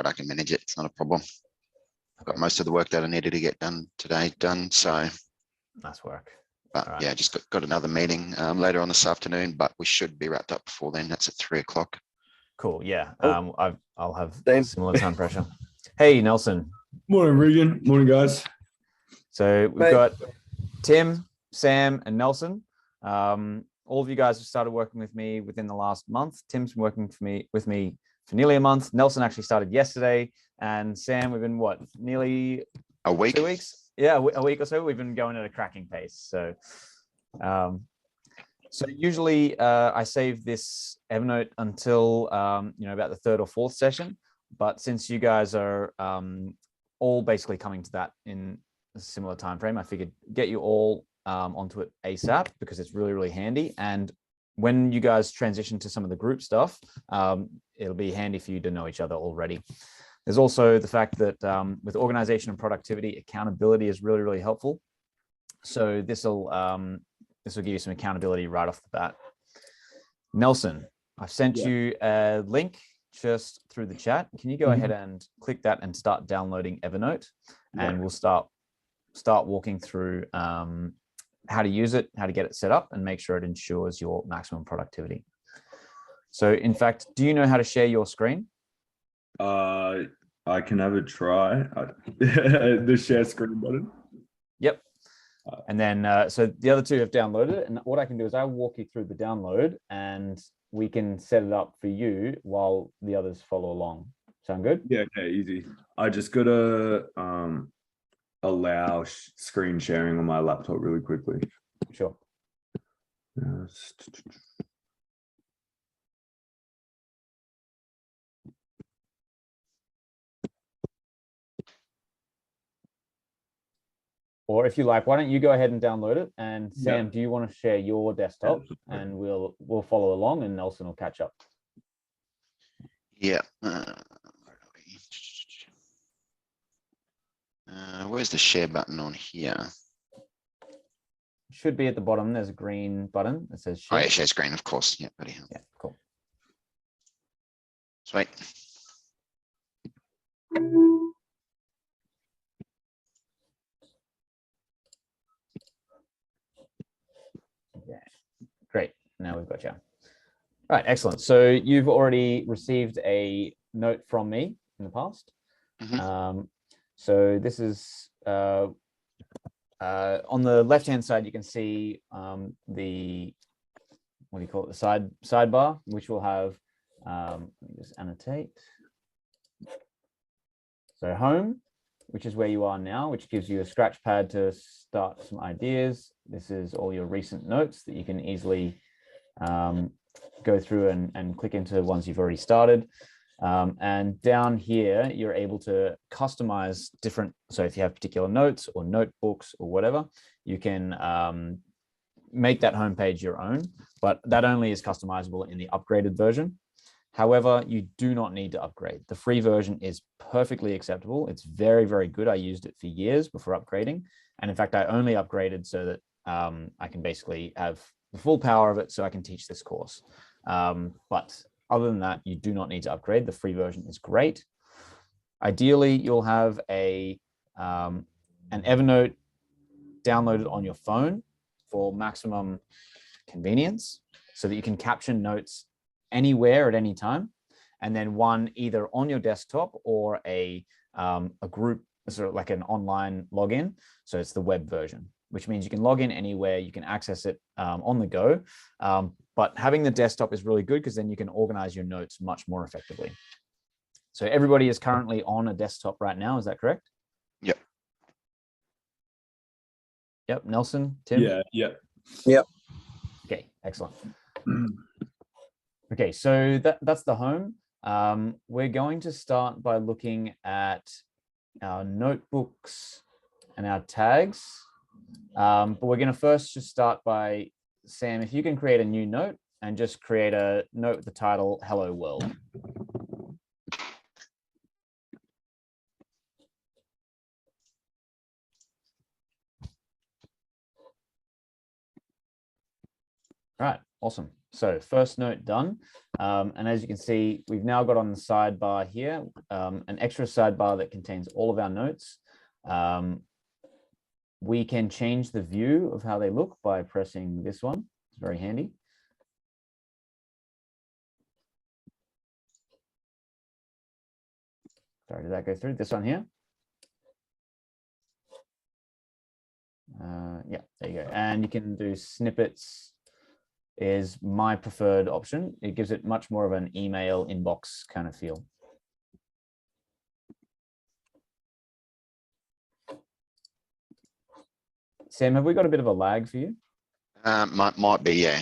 I can manage it. It's not a problem. I've got most of the work that I needed to get done today done. So nice work. But yeah, just got another meeting later on this afternoon, but we should be wrapped up before then. That's at 3 o'clock. Cool. Yeah. Oh. I'll have Same. similar time pressure. Hey, Nelson. Morning, Regan. Morning, guys. So we've got Tim, Sam, and Nelson. All of you guys have started working with me within the last month. Tim's been working with me for nearly a month. Nelson actually started yesterday, and Sam, we've been nearly a week? 2 weeks? Yeah, a week or so. We've been going at a cracking pace. So, usually I save this Evernote until about the third or fourth session. But since you guys are all basically coming to that in a similar time frame, I figured get you all onto it ASAP because it's really, really handy. And when you guys transition to some of the group stuff, it'll be handy for you to know each other already. There's also the fact that with organization and productivity, accountability is really, really helpful. So this will give you some accountability right off the bat. Nelson, I've sent you a link just through the chat. Can you go ahead and click that and start downloading Evernote? And we'll start walking through how to use it, how to get it set up, and make sure it ensures your maximum productivity. So in fact, do you know how to share your screen? I can have a try. The share screen button. Yep. And then, so the other two have downloaded it. And what I can do is I'll walk you through the download and we can set it up for you while the others follow along. Sound good? Yeah, okay, easy. I just got to allow screen sharing on my laptop really quickly. Sure. Or if you like, why don't you go ahead and download it? And Sam, do you want to share your desktop? And we'll follow along, and Nelson will catch up. Yeah. Where's the share button on here? Should be at the bottom. There's a green button that says share. Oh, yeah, share screen, of course. Yeah, buddy. Yeah, cool. Sweet. Yeah, great. Now we've got you. All right, excellent. So you've already received a note from me in the past. So this is on the left-hand side, you can see the, what do you call it, the sidebar, which will have, let me just annotate. So home, which is where you are now, which gives you a scratch pad to start some ideas. This is all your recent notes that you can easily go through and click into ones you've already started. And down here, you're able to customize different. So if you have particular notes or notebooks or whatever, you can make that homepage your own, but that only is customizable in the upgraded version. However, you do not need to upgrade. The free version is perfectly acceptable. It's very, very good. I used it for years before upgrading. And in fact, I only upgraded so that I can basically have the full power of it so I can teach this course. But other than that, you do not need to upgrade. The free version is great. Ideally, you'll have an Evernote downloaded on your phone for maximum convenience so that you can caption notes anywhere at any time, and then one either on your desktop or a group, sort of like an online login. So it's the web version, which means you can log in anywhere, you can access it on the go. But having the desktop is really good because then you can organize your notes much more effectively. So everybody is currently on a desktop right now. Is that correct? Yep. Yep. Nelson, Tim? Yep. Okay, excellent. Okay, so that's the home. We're going to start by looking at our notebooks and our tags. But we're going to first just start by, Sam, if you can create a new note and just create a note with the title, Hello World. All right, Awesome. So first note done. And as you can see, we've now got on the sidebar here, an extra sidebar that contains all of our notes. We can change the view of how they look by pressing this one. It's very handy. Sorry, did that go through? This one here? Yeah, there you go. And you can do snippets is my preferred option. It gives it much more of an email inbox kind of feel. Sam, have we got a bit of a lag for you? Might be, yeah.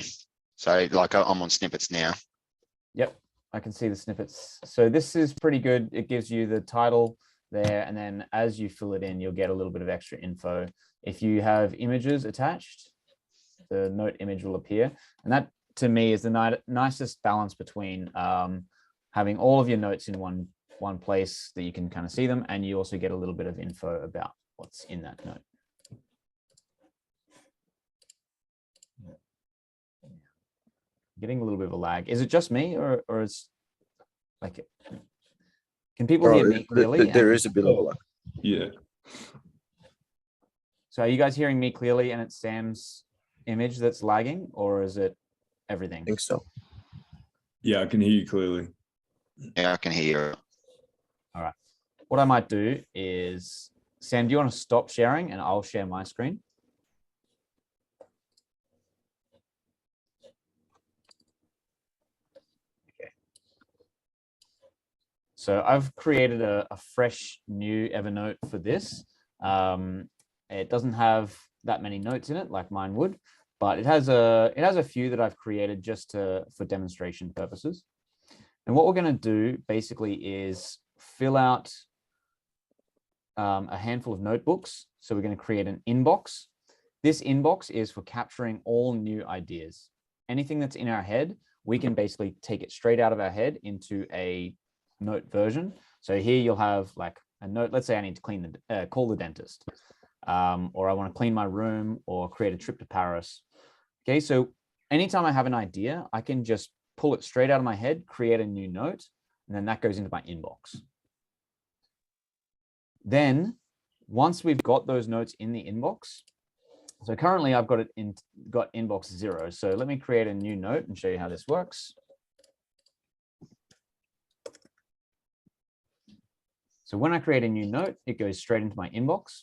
So like I'm on snippets now. Yep, I can see the snippets. So this is pretty good. It gives you the title there, and then as you fill it in, you'll get a little bit of extra info. If you have images attached, the note image will appear. And that, to me, is the nicest balance between having all of your notes in one place that you can kind of see them, and you also get a little bit of info about what's in that note. Getting a little bit of a lag. Is it just me, or is like, can people hear me clearly? There is a bit of a lag. Yeah. So are you guys hearing me clearly and it's Sam's image that's lagging, or is it everything? I think so. Yeah, I can hear you clearly. Yeah, I can hear you. All right. What I might do is, Sam, do you want to stop sharing and I'll share my screen? Okay. So I've created a fresh new Evernote for this. It doesn't have that many notes in it like mine would, but it has a few that I've created just for demonstration purposes. And what we're going to do basically is fill out a handful of notebooks. So we're going to create an inbox. This inbox is for capturing all new ideas. Anything that's in our head, we can basically take it straight out of our head into a note version. So here you'll have like a note. Let's say I need to call the dentist, or I want to clean my room or create a trip to Paris. Okay, so anytime I have an idea, I can just pull it straight out of my head, create a new note, and then that goes into my inbox. Then once we've got those notes in the inbox, so currently I've got inbox 0. So let me create a new note and show you how this works. So when I create a new note, it goes straight into my inbox.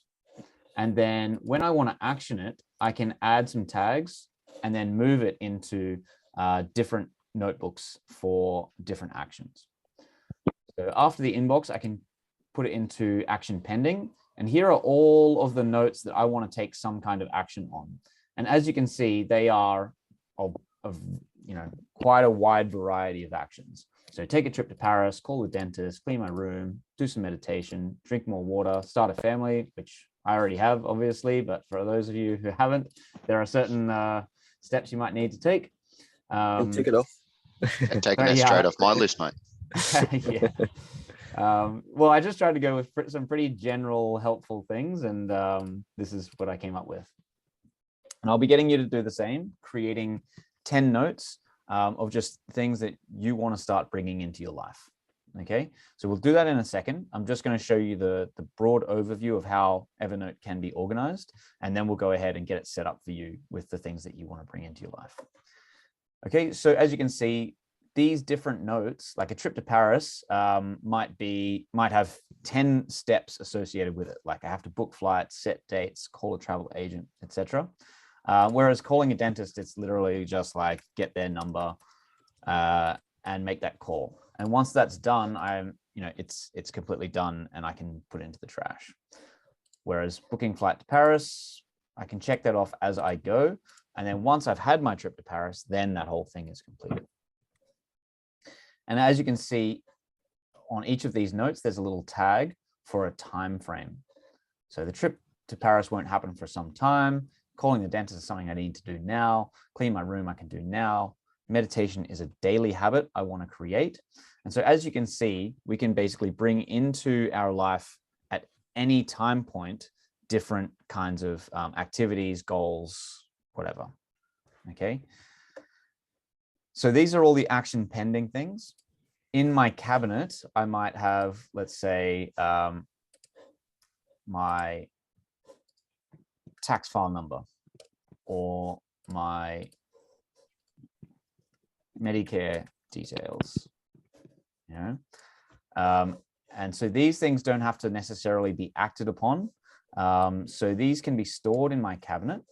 And then when I want to action it, I can add some tags and then move it into different notebooks for different actions. So after the inbox, I can put it into action pending. And here are all of the notes that I want to take some kind of action on. And as you can see, they are of quite a wide variety of actions. So take a trip to Paris, call the dentist, clean my room, do some meditation, drink more water, start a family, which I already have, obviously, but for those of you who haven't, there are certain steps you might need to take. And take it off. And taking that straight off my list, mate. Yeah. Well, I just tried to go with some pretty general, helpful things, and this is what I came up with. And I'll be getting you to do the same, creating 10 notes of just things that you want to start bringing into your life. Okay, so we'll do that in a second. I'm just going to show you the broad overview of how Evernote can be organized, and then we'll go ahead and get it set up for you with the things that you want to bring into your life. Okay, so as you can see, these different notes, like a trip to Paris, might have 10 steps associated with it. Like I have to book flights, set dates, call a travel agent, etc. Whereas calling a dentist, it's literally just like get their number and make that call. And once that's done, it's completely done and I can put it into the trash. Whereas booking flight to Paris, I can check that off as I go. And then once I've had my trip to Paris, then that whole thing is completed. And as you can see on each of these notes, there's a little tag for a time frame. So the trip to Paris won't happen for some time. Calling the dentist is something I need to do now. Clean my room, I can do now. Meditation is a daily habit I want to create. And so as you can see, we can basically bring into our life at any time point, different kinds of activities, goals, whatever. Okay. So these are all the action pending things. In my cabinet, I might have, let's say, my tax file number or my Medicare details, you know. And so these things don't have to necessarily be acted upon. So these can be stored in my cabinet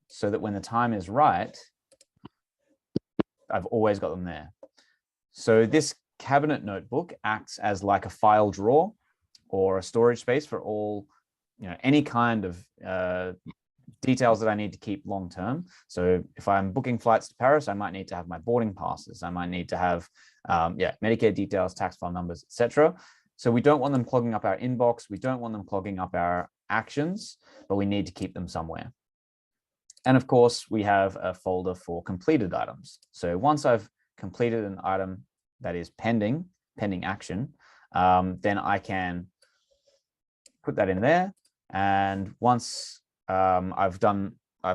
so that when the time is right, I've always got them there. So this cabinet notebook acts as like a file drawer or a storage space for all, any kind of details that I need to keep long term. So if I'm booking flights to Paris, I might need to have my boarding passes. I might need to have Medicare details, tax file numbers, etc. So we don't want them clogging up our inbox. We don't want them clogging up our actions, but we need to keep them somewhere. And of course, we have a folder for completed items. So once I've completed an item that is pending action, then I can put that in there. And once I've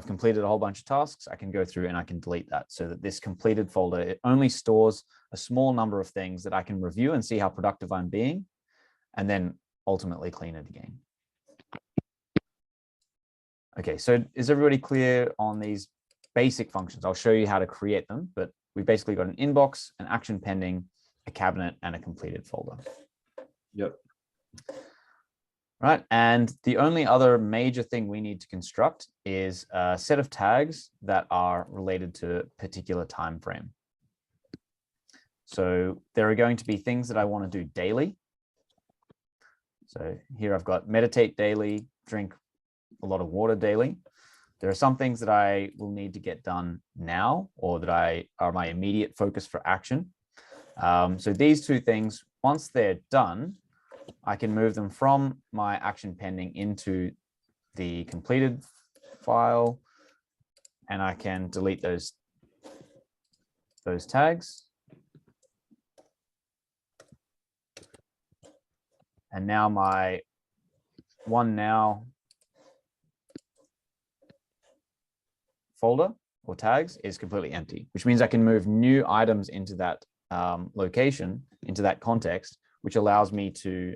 completed a whole bunch of tasks, I can go through and I can delete that so that this completed folder, it only stores a small number of things that I can review and see how productive I'm being, and then ultimately clean it again. Okay, so is everybody clear on these basic functions? I'll show you how to create them, but we've basically got an inbox, an action pending, a cabinet, and a completed folder. Yep. Right, and the only other major thing we need to construct is a set of tags that are related to a particular time frame. So there are going to be things that I want to do daily. So here I've got meditate daily, drink a lot of water daily. There are some things that I will need to get done now, or that are my immediate focus for action. So these two things, once they're done, I can move them from my action pending into the completed file, and I can delete those tags. And now my one now folder or tags is completely empty, which means I can move new items into that location, into that context, which allows me to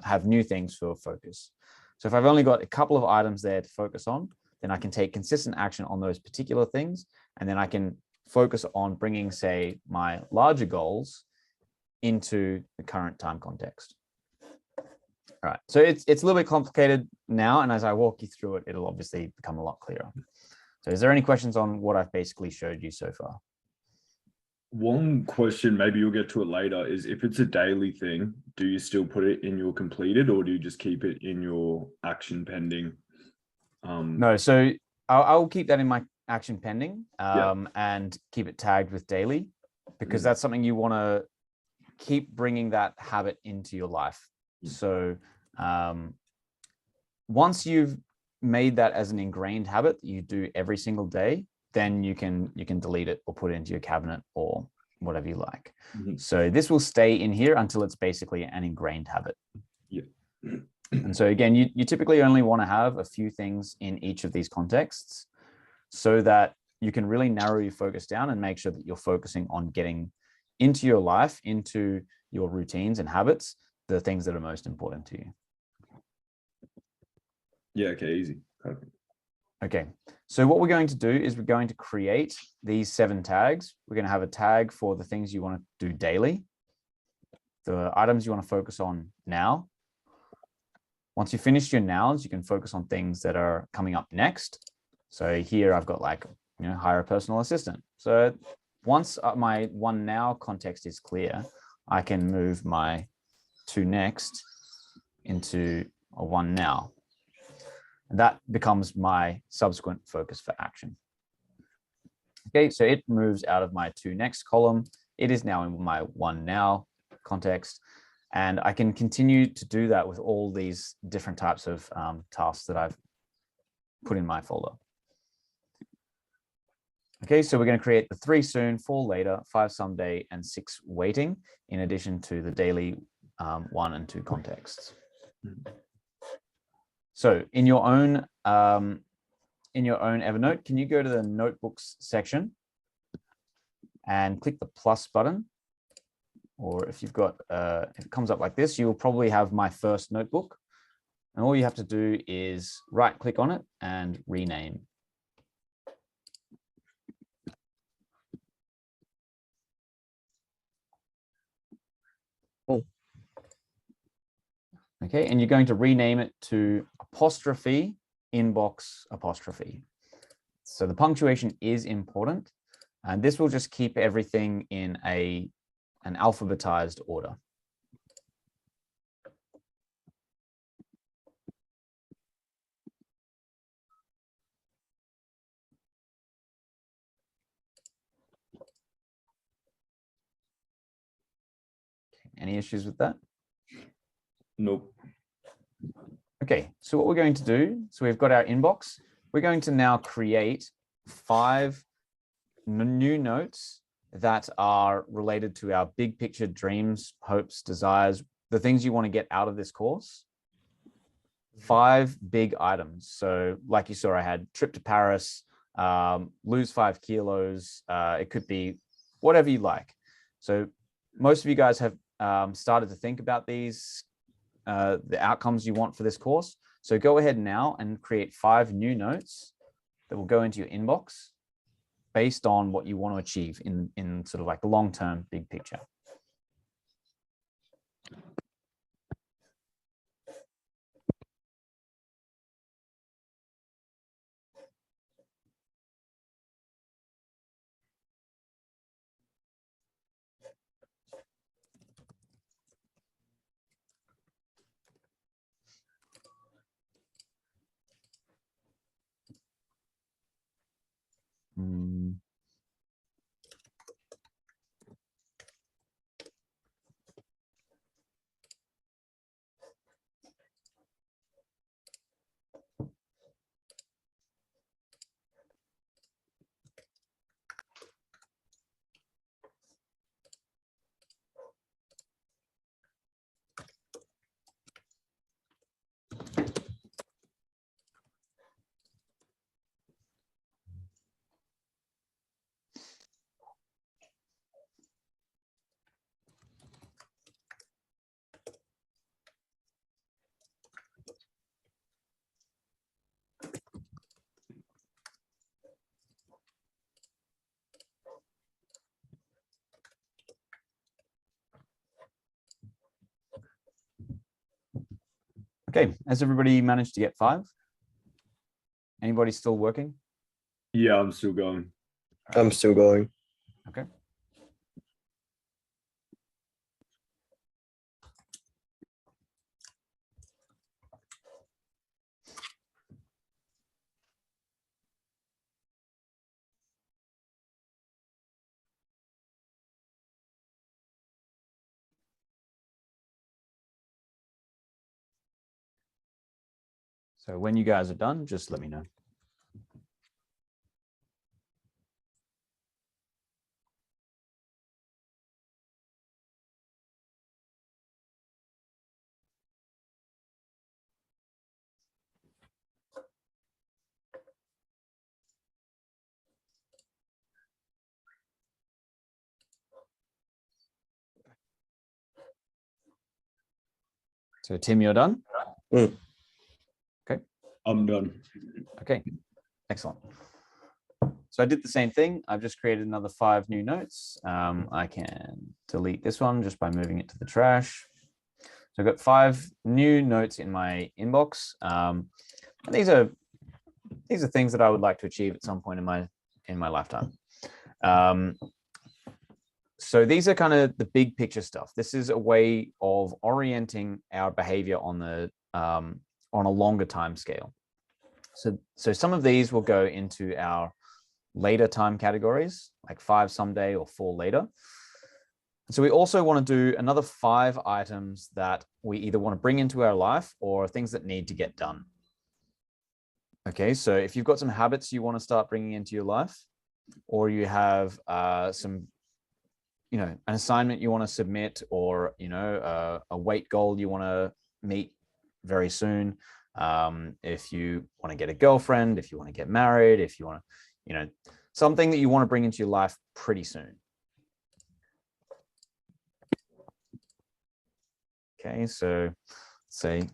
have new things for focus. So if I've only got a couple of items there to focus on, then I can take consistent action on those particular things, and then I can focus on bringing, say, my larger goals into the current time context. All right, so it's a little bit complicated now, and as I walk you through it, it'll obviously become a lot clearer. So is there any questions on what I've basically showed you so far? One question, maybe you'll get to it later, is if it's a daily thing, do you still put it in your completed, or do you just keep it in your action pending? No, so I'll keep that in my action pending and keep it tagged with daily, because that's something you want to keep bringing that habit into your life. So once you've made that as an ingrained habit that you do every single day, then you can delete it or put it into your cabinet or whatever you like. So this will stay in here until it's basically an ingrained habit. And so again, you typically only want to have a few things in each of these contexts so that you can really narrow your focus down and make sure that you're focusing on getting into your life, into your routines and habits, the things that are most important to you. Yeah, okay, easy. Perfect. Okay, so what we're going to do is we're going to create these 7 tags. We're going to have a tag for the things you want to do daily, the items you want to focus on now. Once you've finished your nows, you can focus on things that are coming up next. So here I've got like, hire a personal assistant. So once my one now context is clear, I can move my 2 next into a 1 now. And that becomes my subsequent focus for action. Okay, so it moves out of my 2 next column. It is now in my 1 now context. And I can continue to do that with all these different types of tasks that I've put in my folder. Okay, so we're going to create the 3 soon, 4 later, 5 someday, and 6 waiting, in addition to the daily 1 and 2 contexts. So in your own Evernote, can you go to the notebooks section and click the plus button. Or if you've got, if it comes up like this, you'll probably have my first notebook. And all you have to do is right click on it and rename. Oh. Okay, and you're going to rename it to apostrophe inbox apostrophe. So the punctuation is important, and this will just keep everything in an alphabetized order. Any issues with that? Nope. Okay, so what we're going to do, so we've got our inbox. We're going to now create 5 new notes that are related to our big picture dreams, hopes, desires, the things you want to get out of this course. 5 big items. So like you saw, I had trip to Paris, lose 5 kilos. It could be whatever you like. So most of you guys have started to think about these, the outcomes you want for this course. So go ahead now and create 5 new notes that will go into your inbox based on what you want to achieve in sort of like the long-term big picture. Okay, has everybody managed to get 5? Anybody still working? Yeah, I'm still going. I'm still going. Okay. So when you guys are done, just let me know. So Tim, you're done? Mm. Okay. I'm done. Okay, excellent. So I did the same thing. I've just created another 5 new notes. I can delete this one just by moving it to the trash. So I've got 5 new notes in my inbox. And these are things that I would like to achieve at some point in my lifetime. So these are kind of the big picture stuff. This is a way of orienting our behavior on a longer time scale. So some of these will go into our later time categories, like 5 someday or 4 later. So we also want to do another 5 items that we either want to bring into our life or things that need to get done. Okay, so if you've got some habits you want to start bringing into your life, or you have some, an assignment you want to submit, or, a weight goal you want to meet very soon. If you want to get a girlfriend, if you want to get married, if you want to, something that you want to bring into your life pretty soon. Okay, so say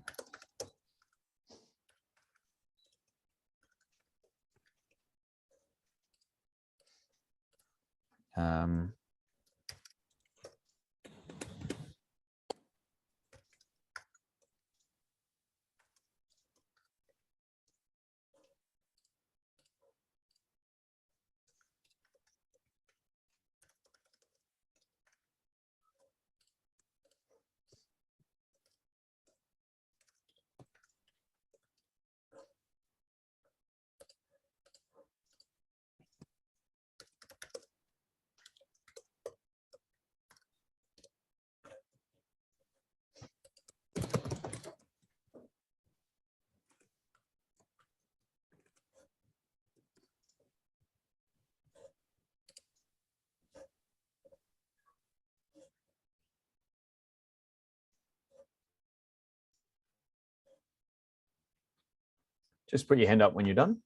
just put your hand up when you're done.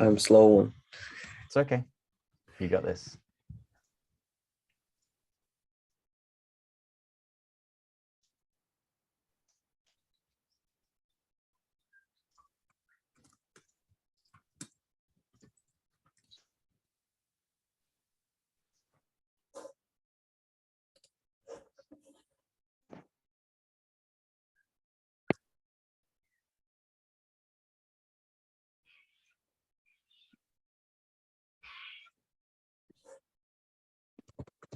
I'm slow one. It's okay. You got this.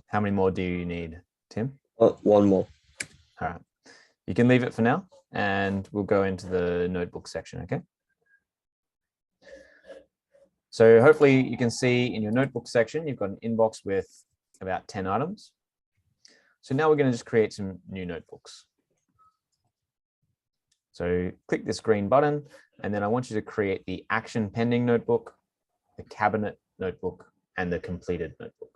How many more do you need, Tim? One more. All right. You can leave it for now and we'll go into the notebook section, okay? So hopefully you can see in your notebook section, you've got an inbox with about 10 items. So now we're going to just create some new notebooks. So click this green button, and then I want you to create the action pending notebook, the cabinet notebook, and the completed notebook.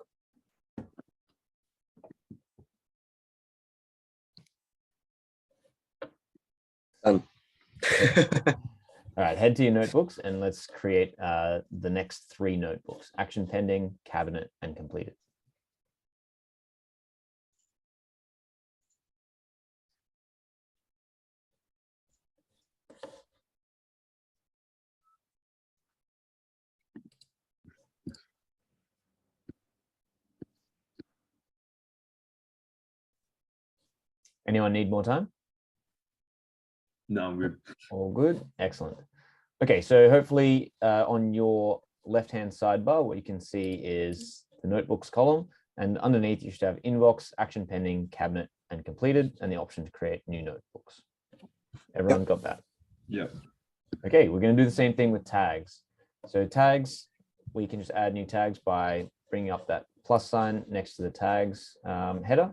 Done. All right, head to your notebooks and let's create the next 3 notebooks: action pending, cabinet, and completed. Anyone need more time? No, I'm good. All good. Excellent. Okay, so hopefully on your left-hand sidebar, what you can see is the notebooks column, and underneath you should have inbox, action pending, cabinet, and completed, and the option to create new notebooks. Everyone got that? Yep. Okay, we're going to do the same thing with tags. So tags, we can just add new tags by bringing up that plus sign next to the tags header.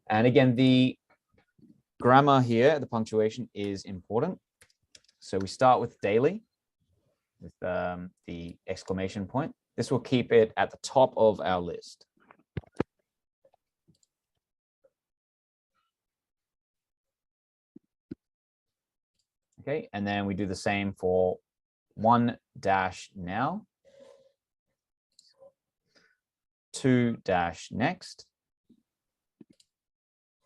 And again, the grammar here, the punctuation is important. So we start with daily with the exclamation point. This will keep it at the top of our list. Okay, and then we do the same for 1 dash now, 2 dash next,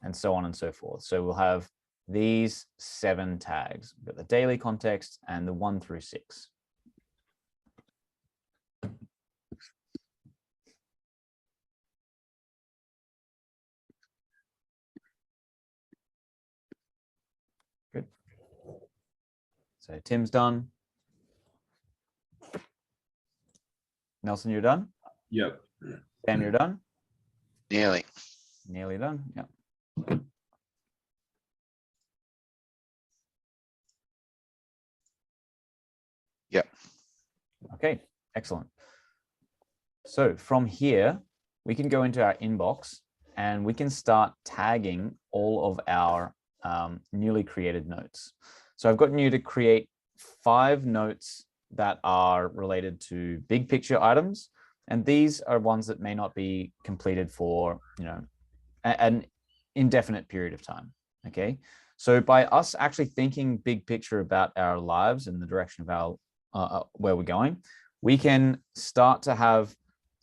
and so on and so forth. So we'll have these 7 tags. We've got the daily context and the 1 through 6. Good. So Tim's done. Nelson, you're done? Yep. Sam, you're done? Nearly. Nearly done? Yeah. Yep. Okay, excellent. So from here, we can go into our inbox and we can start tagging all of our newly created notes. So I've gotten you to create 5 notes that are related to big picture items. And these are ones that may not be completed for, an indefinite period of time. Okay. So by us actually thinking big picture about our lives and the direction of our, where we're going, we can start to have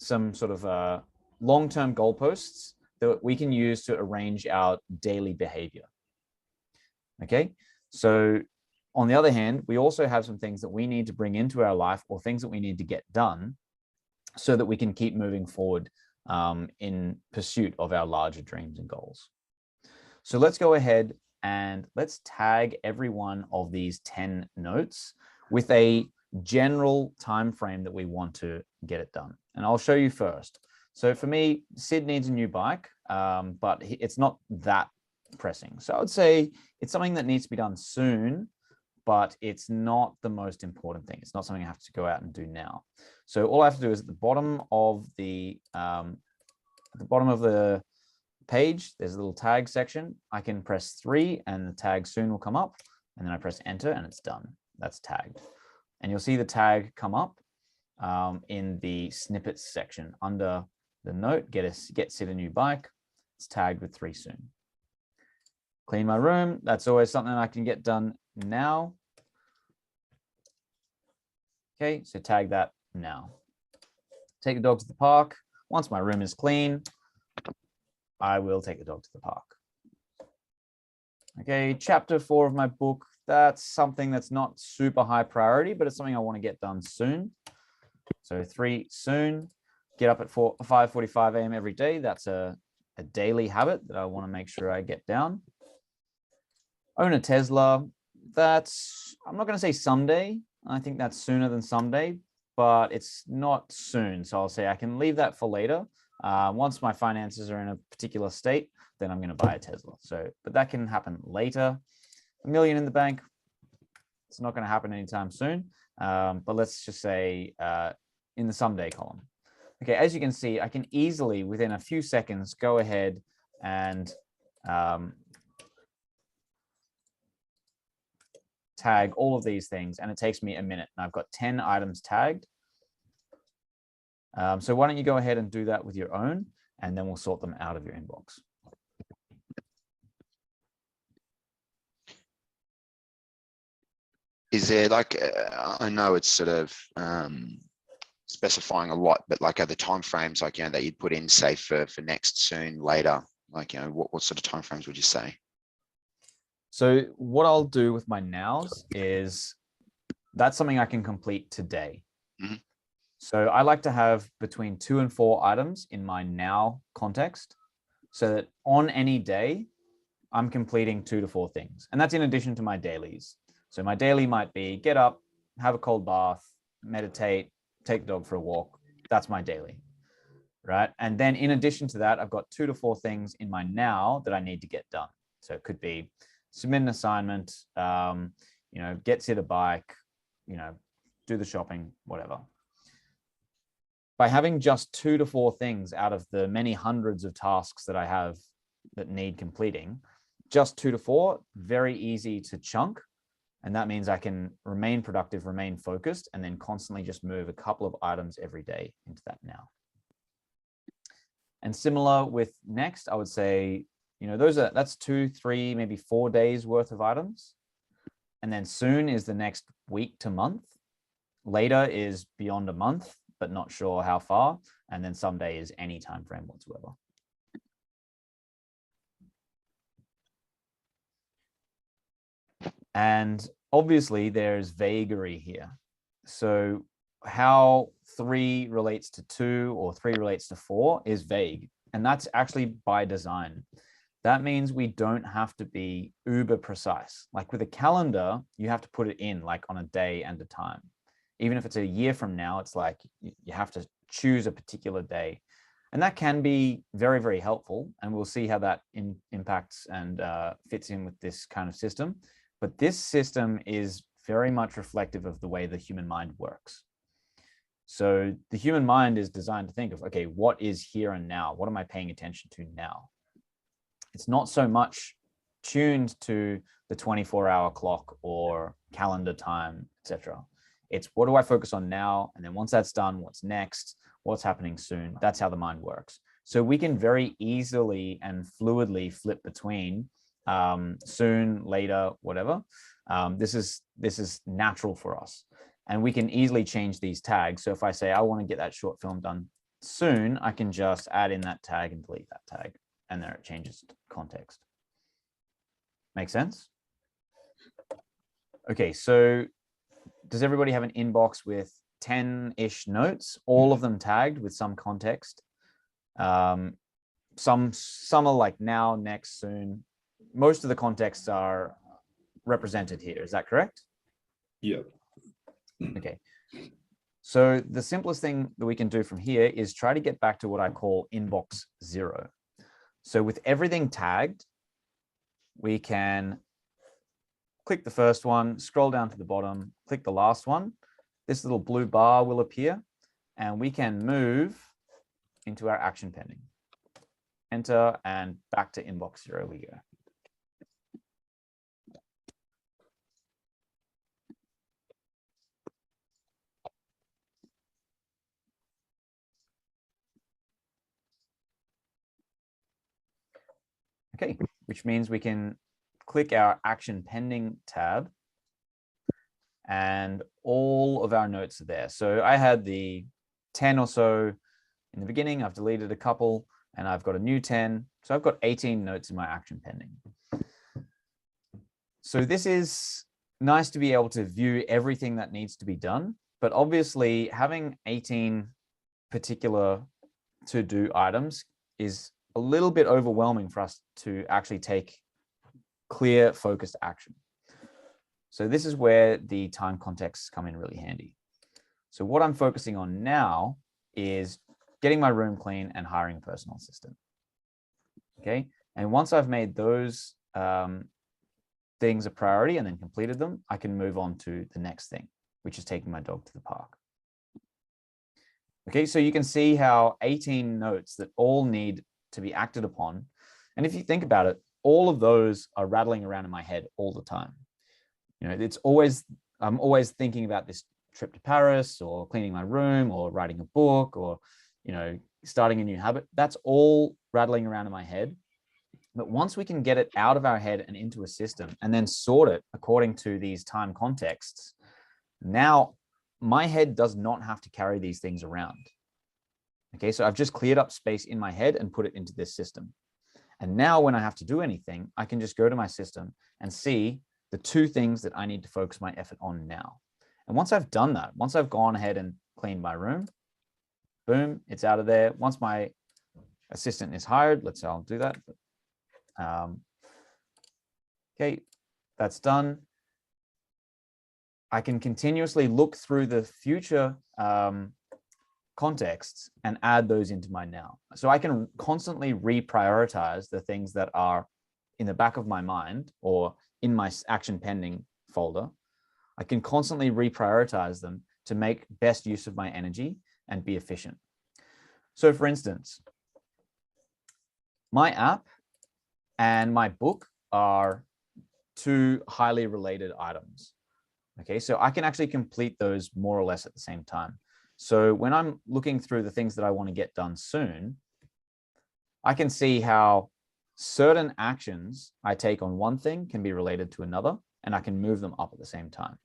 some sort of long-term goalposts that we can use to arrange our daily behavior. Okay, so on the other hand, we also have some things that we need to bring into our life or things that we need to get done so that we can keep moving forward in pursuit of our larger dreams and goals. So let's go ahead and let's tag every one of these 10 notes with a general time frame that we want to get it done. And I'll show you first. So for me, Sid needs a new bike, but it's not that pressing. So I would say it's something that needs to be done soon, but it's not the most important thing. It's not something I have to go out and do now. So all I have to do is at the bottom of the page, there's a little tag section. I can press 3 and the tag soon will come up, and then I press enter and it's done. That's tagged. And you'll see the tag come up in the snippets section under the note, get Sid a new bike. It's tagged with 3 soon. Clean my room. That's always something I can get done now. Okay, so tag that now. Take the dog to the park. Once my room is clean, I will take the dog to the park. Okay, chapter 4 of my book. That's something that's not super high priority, but it's something I want to get done soon. So 3 soon. Get up at 5:45 a.m. every day. That's a daily habit that I want to make sure I get down. Own a Tesla. That's, I'm not going to say someday. I think that's sooner than someday, but it's not soon. So I'll say I can leave that for later. Once my finances are in a particular state, then I'm going to buy a Tesla. So, but that can happen later. $1 million in the bank. It's not going to happen anytime soon. But let's just say in the someday column. Okay, as you can see, I can easily, within a few seconds, go ahead and tag all of these things, and it takes me a minute. And I've got 10 items tagged. So why don't you go ahead and do that with your own, and then we'll sort them out of your inbox. Is there like, I know it's sort of specifying a lot, but like are the timeframes like, you know, that you'd put in, say for next, soon, later, like, you know, what sort of timeframes would you say? So what I'll do with my nows is that's something I can complete today. Mm-hmm. So I like to have between 2 and 4 items in my now context, so that on any day, I'm completing 2 to 4 things. And that's in addition to my dailies. So my daily might be get up, have a cold bath, meditate, take the dog for a walk. That's my daily, right? And then in addition to that, I've got 2 to 4 things in my now that I need to get done. So it could be submit an assignment, you know, get Sid a bike, you know, do the shopping, whatever. By having just 2 to 4 things out of the many hundreds of tasks that I have that need completing, just 2 to 4, very easy to chunk. And that means I can remain productive, remain focused, and then constantly just move a couple of items every day into that now. And similar with next, I would say, you know, that's 2, 3, maybe 4 days worth of items. And then soon is the next week to month. Later is beyond a month, but not sure how far. And then someday is any time frame whatsoever. And obviously there's vagary here. So how 3 relates to 2 or 3 relates to 4 is vague. And that's actually by design. That means we don't have to be uber precise. Like with a calendar, you have to put it in like on a day and a time. Even if it's a year from now, it's like you have to choose a particular day. And that can be very, very helpful. And we'll see how that impacts and fits in with this kind of system. But this system is very much reflective of the way the human mind works. So the human mind is designed to think of, okay, what is here and now? What am I paying attention to now? It's not so much tuned to the 24-hour clock or calendar time, etc. It's what do I focus on now? And then once that's done, what's next? What's happening soon? That's how the mind works. So we can very easily and fluidly flip between soon, later, whatever. This is natural for us. And we can easily change these tags. So if I say, I want to get that short film done soon, I can just add in that tag and delete that tag, and there it changes context. Make sense? Okay, so does everybody have an inbox with 10-ish notes, all of them tagged with some context? Some are like now, next, soon. Most of the contexts are represented here. Is that correct? Yep. Okay. So the simplest thing that we can do from here is try to get back to what I call inbox 0. So with everything tagged, we can click the first one, scroll down to the bottom, click the last one. This little blue bar will appear, and we can move into our action pending. Enter, and back to inbox 0 we go. Okay, which means we can click our action pending tab, and all of our notes are there. So I had the 10 or so in the beginning. I've deleted a couple, and I've got a new 10. So I've got 18 notes in my action pending. So this is nice to be able to view everything that needs to be done. But obviously, having 18 particular to-do items is a little bit overwhelming for us to actually take clear, focused action. So this is where the time contexts come in really handy. So what I'm focusing on now is getting my room clean and hiring a personal assistant. Okay, and once I've made those things a priority and then completed them, I can move on to the next thing, which is taking my dog to the park. Okay, so you can see how 18 notes that all need to be acted upon. And if you think about it, all of those are rattling around in my head all the time. You know, I'm always thinking about this trip to Paris, or cleaning my room, or writing a book, or, you know, starting a new habit. That's all rattling around in my head. But once we can get it out of our head and into a system, and then sort it according to these time contexts, now my head does not have to carry these things around. Okay, so I've just cleared up space in my head and put it into this system. And now when I have to do anything, I can just go to my system and see the 2 things that I need to focus my effort on now. And once I've done that, once I've gone ahead and cleaned my room, boom, it's out of there. Once my assistant is hired, let's say I'll do that. Okay, that's done. I can continuously look through the future contexts and add those into my now. So I can constantly reprioritize the things that are in the back of my mind or in my action pending folder. I can constantly reprioritize them to make best use of my energy and be efficient. So for instance, my app and my book are 2 highly related items. Okay, so I can actually complete those more or less at the same time. So when I'm looking through the things that I want to get done soon, I can see how certain actions I take on one thing can be related to another, and I can move them up at the same time.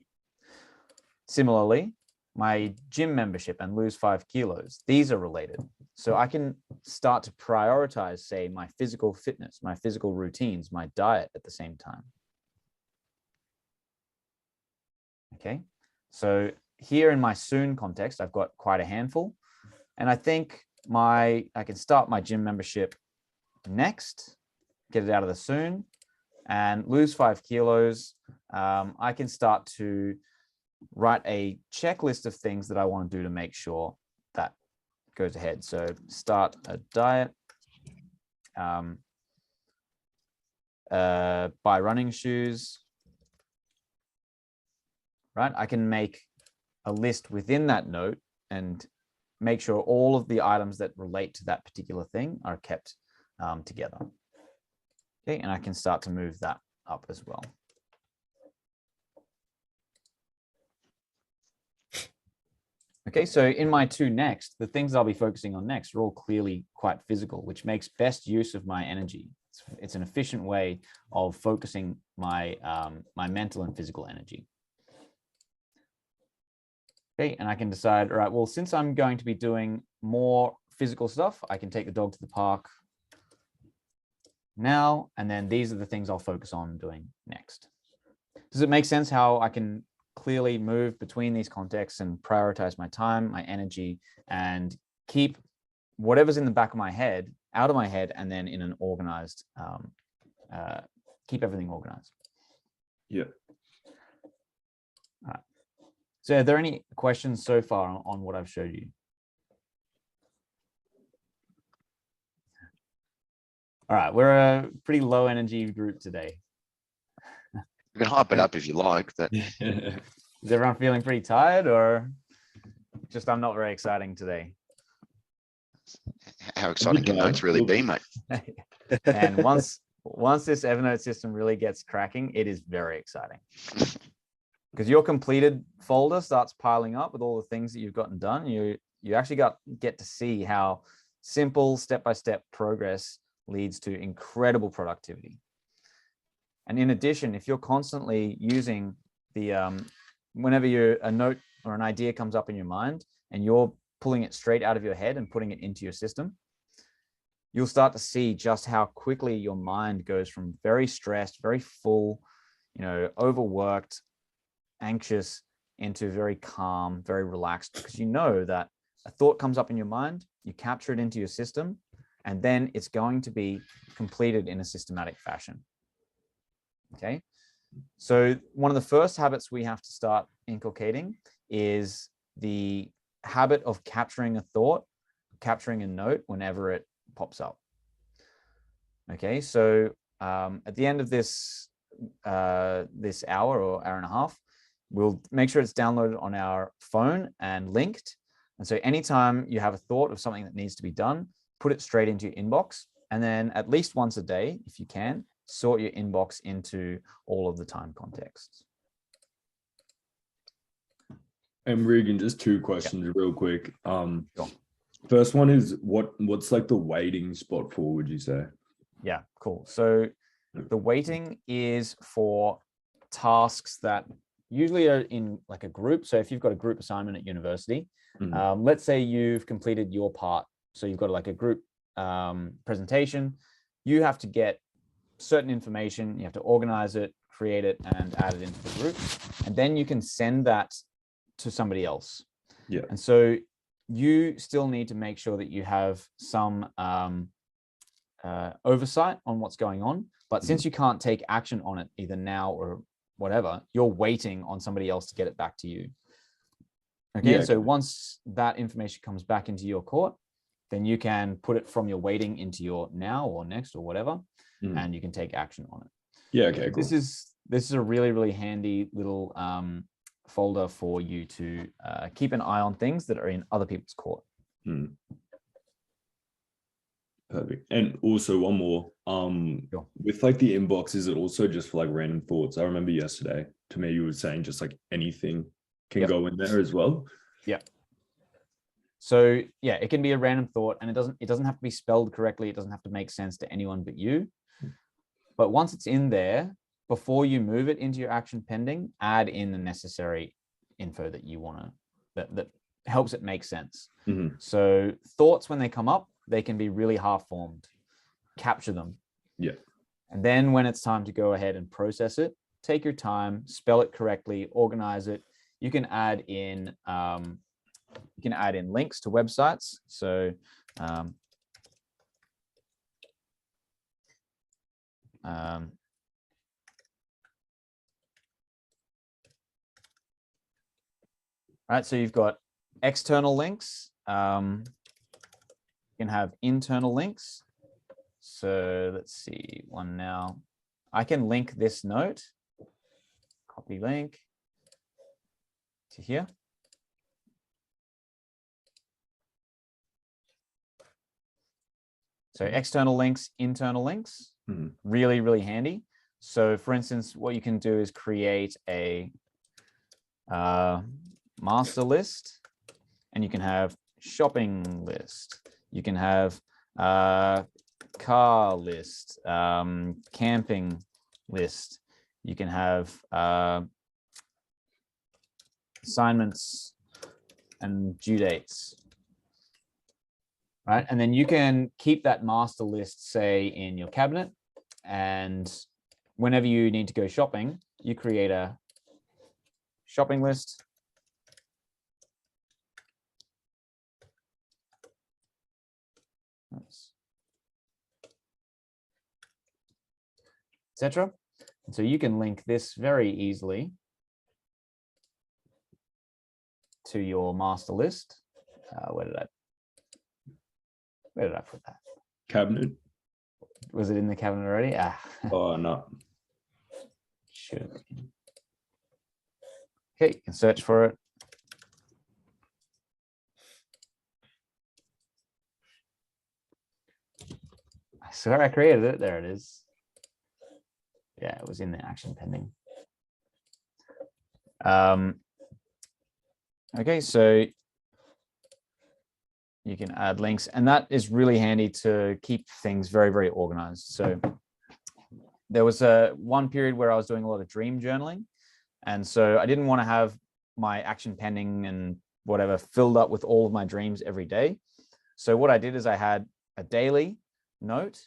Similarly, my gym membership and lose 5 kilos, these are related. So I can start to prioritize, say, my physical fitness, my physical routines, my diet at the same time. Okay, so here in my soon context, I've got quite a handful, and I think I can start my gym membership next, get it out of the soon, and lose 5 kilos. I can start to write a checklist of things that I want to do to make sure that goes ahead. So start a diet, buy running shoes, right? I can make a list within that note and make sure all of the items that relate to that particular thing are kept together. Okay, and I can start to move that up as well. Okay, so in my 2 next, the things I'll be focusing on next are all clearly quite physical, which makes best use of my energy. It's an efficient way of focusing my, my mental and physical energy. Okay, and I can decide, all right, well, since I'm going to be doing more physical stuff. I can take the dog to the park now, and then these are the things I'll focus on doing next. Does it make sense how I can clearly move between these contexts and prioritize my time, my energy, and keep whatever's in the back of my head out of my head, and then in an organized, keep everything organized? Yeah. All right. So are there any questions so far on what I've showed you? All right, we're a pretty low energy group today. You can hype it up if you like. That Is everyone feeling pretty tired, or just I'm not very exciting today? how exciting can notes really be, mate? And once this Evernote system really gets cracking, it is very exciting. Because your completed folder starts piling up with all the things that you've gotten done. You actually get to see how simple step-by-step progress leads to incredible productivity. And in addition, if you're constantly using the, whenever a note or an idea comes up in your mind and you're pulling it straight out of your head and putting it into your system, you'll start to see just how quickly your mind goes from very stressed, very full, overworked, anxious, into very calm, very relaxed, because you know that a thought comes up in your mind, you capture it into your system, and then it's going to be completed in a systematic fashion. Okay. So one of the first habits we have to start inculcating is the habit of capturing a thought, capturing a note whenever it pops up. Okay. So at the end of this hour or hour and a half, we'll make sure it's downloaded on our phone and linked. And so anytime you have a thought of something that needs to be done, put it straight into your inbox. And then at least once a day, if you can, sort your inbox into all of the time contexts. And Regan, just two questions real quick. Sure. First one is what's like the waiting spot for, would you say? Yeah, cool. So the waiting is for tasks that usually are in like a group. So if you've got a group assignment at university, let's say you've completed your part. So you've got like a group presentation. You have to get certain information, you have to organize it, create it, and add it into the group. And then you can send that to somebody else. Yeah. And so you still need to make sure that you have some oversight on what's going on. But since you can't take action on it either now or whatever, you're waiting on somebody else to get it back to you. Okay. Yeah. So once that information comes back into your court, then you can put it from your waiting into your now or next or whatever, and you can take action on it. Yeah. Okay. Cool. This is a really, really handy little folder for you to keep an eye on things that are in other people's court. Perfect. And also one more, Sure. with like the inbox, is it also just for like random thoughts? I remember yesterday to me, you were saying just like anything can go in there as well. Yeah. So yeah, it can be a random thought, and it doesn't have to be spelled correctly. It doesn't have to make sense to anyone but you. But once it's in there, before you move it into your action pending, add in the necessary info that you want to, that helps it make sense. So thoughts, when they come up, they can be really half-formed. Capture them. Yeah. And then when it's time to go ahead and process it, take your time, spell it correctly, organize it. You can add in links to websites. So right, so you've got external links. You can have internal links. So let's see, one now. I can link this note, copy link to here. So external links, internal links, really, really handy. So for instance, what you can do is create a master list, and you can have shopping list. You can have car list, camping list. You can have assignments and due dates. right? And then you can keep that master list, say, in your cabinet, and whenever you need to go shopping, you create a shopping list. Etc. And so you can link this very easily to your master list. Where did I put that? Cabinet. Was it in the cabinet already? Ah. Oh, no. Should have been. Okay, you can search for it. I swear I created it. There it is. Yeah, it was in the action pending. Okay, so you can add links, and that is really handy to keep things very, very organized. So there was one period where I was doing a lot of dream journaling, and so I didn't want to have my action pending and whatever filled up with all of my dreams every day. So what I did is I had a daily note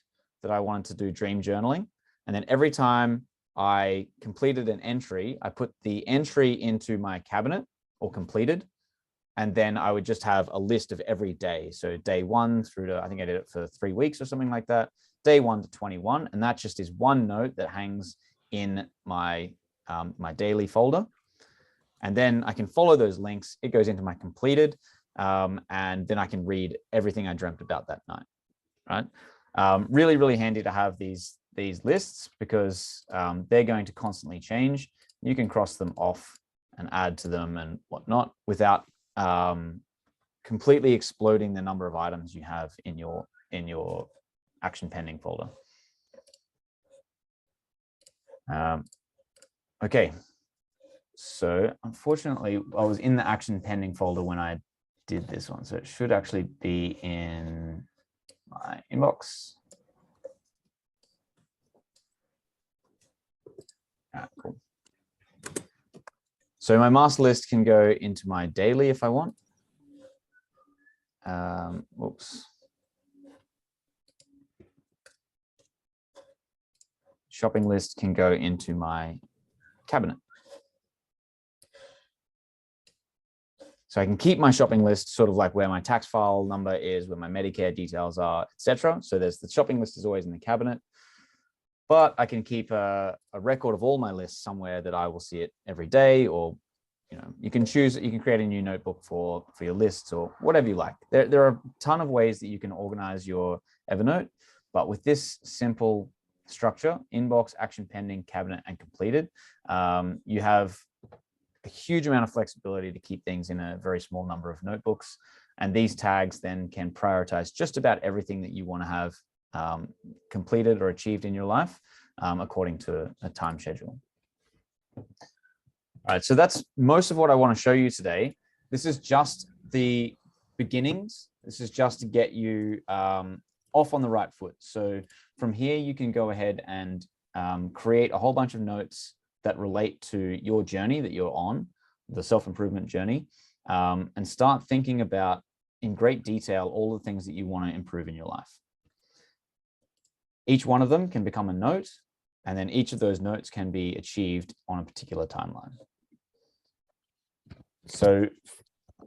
that I wanted to do dream journaling, and then every time I completed an entry, I put the entry into my cabinet or completed, and then I would just have a list of every day. So day 1 through to, I think I did it for 3 weeks or something like that, day 1 to 21. And that just is one note that hangs in my, my daily folder. And then I can follow those links. It goes into my completed, and then I can read everything I dreamt about that night, right? Really, really handy to have these lists because they're going to constantly change. You can cross them off and add to them and whatnot without completely exploding the number of items you have in your action pending folder. Okay, so unfortunately I was in the action pending folder when I did this one, so it should actually be in my inbox. Cool. So my master list can go into my daily if I want. Whoops. Shopping list can go into my cabinet. So I can keep my shopping list sort of like where my tax file number is, where my Medicare details are, etc. So there's the shopping list is always in the cabinet. But I can keep a record of all my lists somewhere that I will see it every day, or you can choose, you can create a new notebook for your lists or whatever you like. There are a ton of ways that you can organize your Evernote, but with this simple structure, inbox, action pending, cabinet, and completed, you have a huge amount of flexibility to keep things in a very small number of notebooks. And these tags then can prioritize just about everything that you want to have completed or achieved in your life according to a time schedule. All right, so that's most of what I want to show you today. This is just the beginnings. This is just to get you off on the right foot. So from here, you can go ahead and create a whole bunch of notes that relate to your journey that you're on, the self-improvement journey, and start thinking about in great detail all the things that you want to improve in your life. Each one of them can become a note, and then each of those notes can be achieved on a particular timeline. So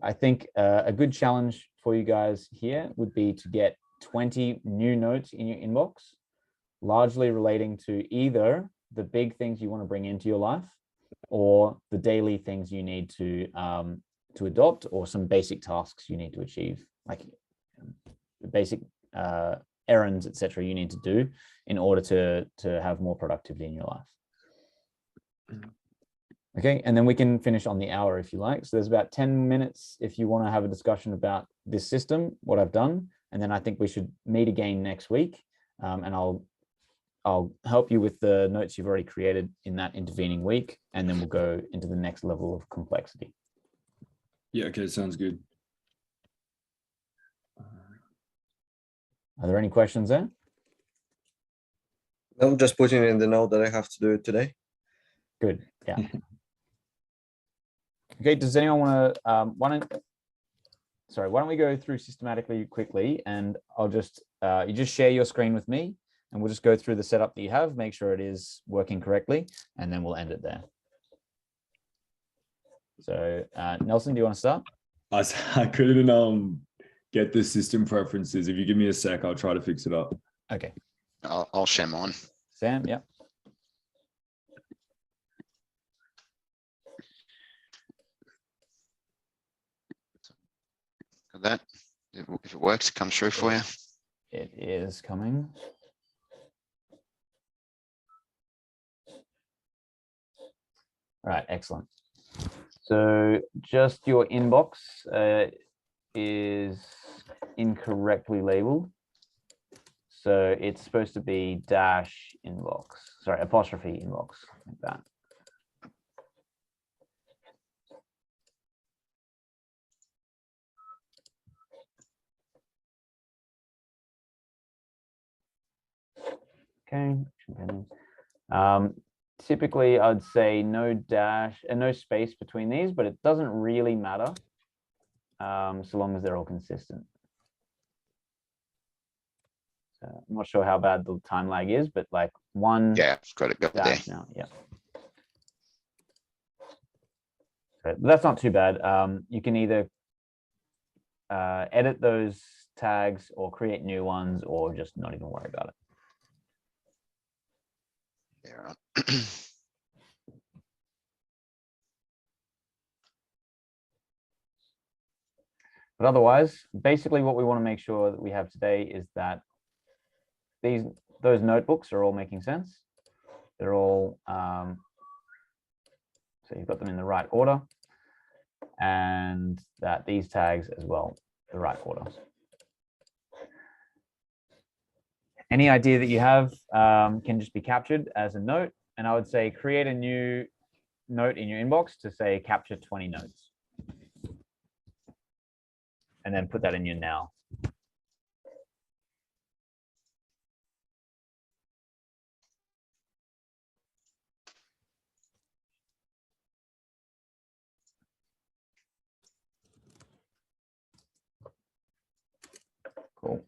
I think a good challenge for you guys here would be to get 20 new notes in your inbox, largely relating to either the big things you want to bring into your life or the daily things you need to adopt, or some basic tasks you need to achieve, like the basic errands, etc. you need to do in order to have more productivity in your life. Okay, and then we can finish on the hour if you like. So there's about 10 minutes if you want to have a discussion about this system, what I've done, and then I think we should meet again next week, and I'll help you with the notes you've already created in that intervening week, and then we'll go into the next level of complexity. Yeah, okay, sounds good. Are there any questions there? I'm just putting in the note that I have to do it today. Good, yeah. Okay, does anyone want to, sorry, why don't we go through systematically quickly, and I'll just, you just share your screen with me, and we'll just go through the setup that you have, make sure it is working correctly, and then we'll end it there. So Nelson, do you want to start? I couldn't get the system preferences. If you give me a sec, I'll try to fix it up. Okay. I'll share mine. Sam, yeah. Got that? If it works, it comes through for you. It is coming. All right, excellent. So just your inbox is incorrectly labeled. So it's supposed to be dash inbox, sorry, apostrophe inbox, like that. Okay. Typically, I'd say no dash and no space between these, but it doesn't really matter so long as they're all consistent. So I'm not sure how bad the time lag is, but like one Yeah, I've got it there. dash now. Yeah. Okay, but that's not too bad. You can either edit those tags or create new ones, or just not even worry about it. Yeah. But otherwise, basically what we want to make sure that we have today is that those notebooks are all making sense. They're all, so you've got them in the right order, and that these tags as well, the right order. Any idea that you have can just be captured as a note. And I would say create a new note in your inbox to say capture 20 notes. And then put that in your now. Cool.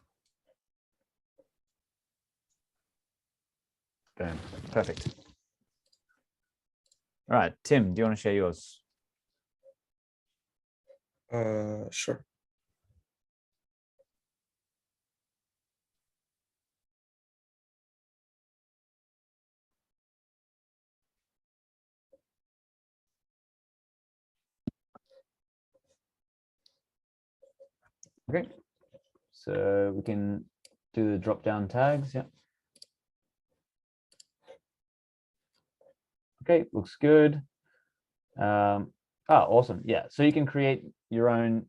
Boom. Perfect. All right, Tim, do you want to share yours? Sure. Okay. So we can do the drop down tags. Yeah. Okay, looks good. Awesome. Yeah, so you can create your own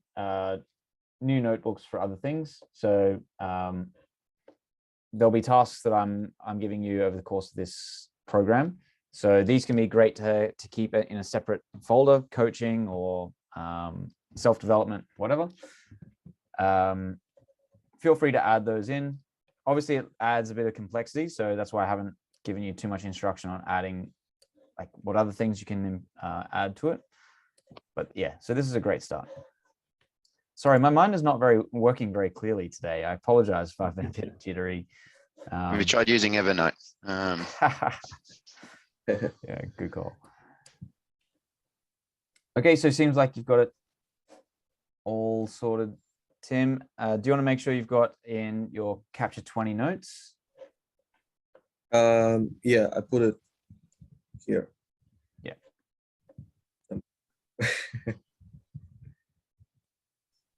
new notebooks for other things. So there'll be tasks that I'm giving you over the course of this program. So these can be great to keep it in a separate folder, coaching or self-development, whatever. Feel free to add those in. Obviously, it adds a bit of complexity, so that's why I haven't given you too much instruction on adding like what other things you can add to it. But yeah, so this is a great start. Sorry, my mind is not working very clearly today. I apologize if I've been a bit jittery. Have you tried using Evernote? Yeah, good call. Okay, so it seems like you've got it all sorted. Tim, do you want to make sure you've got in your capture 20 notes? Yeah, I put it here. Yeah.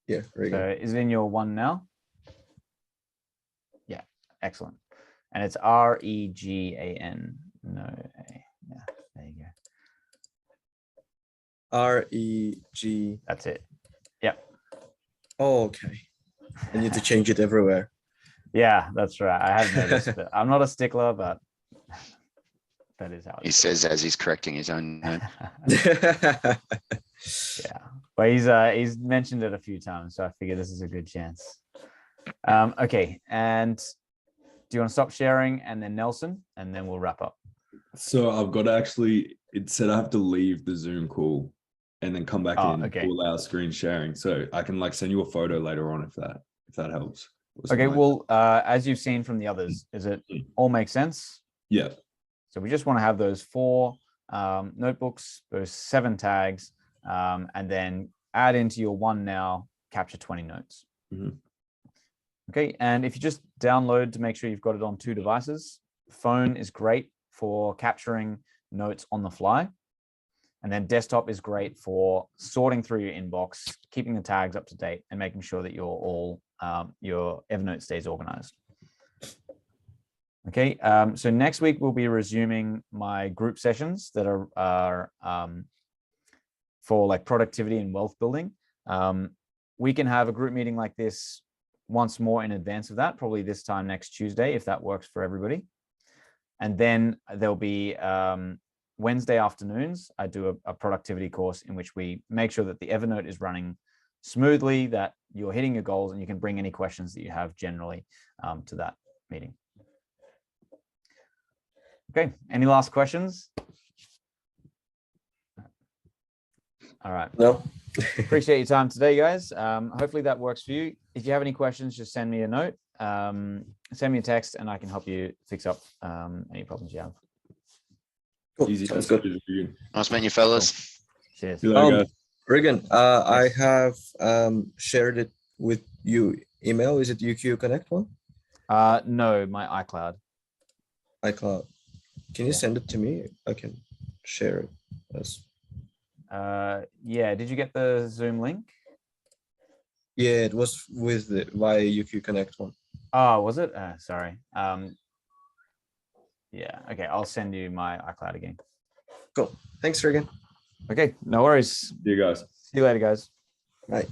Yeah, very So good. is it in your one now? Yeah, excellent. And it's REGAN. No, A. Yeah, there you go. REG. That's it. Yep. Oh, okay. I need to change it everywhere. Yeah, that's right. I have noticed, but I'm not a stickler, but that is how He it says as he's correcting his own note. Yeah, but he's mentioned it a few times, so I figure this is a good chance. Okay, and do you want to stop sharing and then Nelson, and then we'll wrap up? So I've got to actually, it said I have to leave the Zoom call. and then come back Oh, in, okay. to allow screen sharing. So I can like send you a photo later on if that helps. or Okay, something like well, as you've seen from the others, is it Mm. all make sense? that. Yeah. So we just want to have those 4 notebooks, those 7 tags, and then add into your one now, capture 20 notes. Mhm. Okay, and if you just download to make sure you've got it on 2 devices, phone is great for capturing notes on the fly. And then desktop is great for sorting through your inbox, keeping the tags up to date, and making sure that your Evernote stays organized. Okay, so next week we'll be resuming my group sessions that are for like productivity and wealth building. We can have a group meeting like this once more in advance of that, probably this time next Tuesday, if that works for everybody. And then there'll be Wednesday afternoons, I do a productivity course in which we make sure that the Evernote is running smoothly, that you're hitting your goals, and you can bring any questions that you have generally to that meeting. Okay, any last questions? All right. No. Appreciate your time today, guys. Hopefully that works for you. If you have any questions, just send me a note, send me a text, and I can help you fix up any problems you have. Cool. Easy. Sounds good. Nice meeting you, fellas. Cheers. See you later, guys. Regan, I have shared it with you email. Is it UQ Connect one? No, my iCloud. iCloud. Can you Yeah. send it to me? I can share it. As... Yeah, did you get the Zoom link? Yeah, it was with the via UQ Connect one. Oh, was it? Sorry. Yeah, okay, I'll send you my iCloud again. Cool. Thanks, Regan. Okay, no worries. See you guys. See you later, guys. Bye.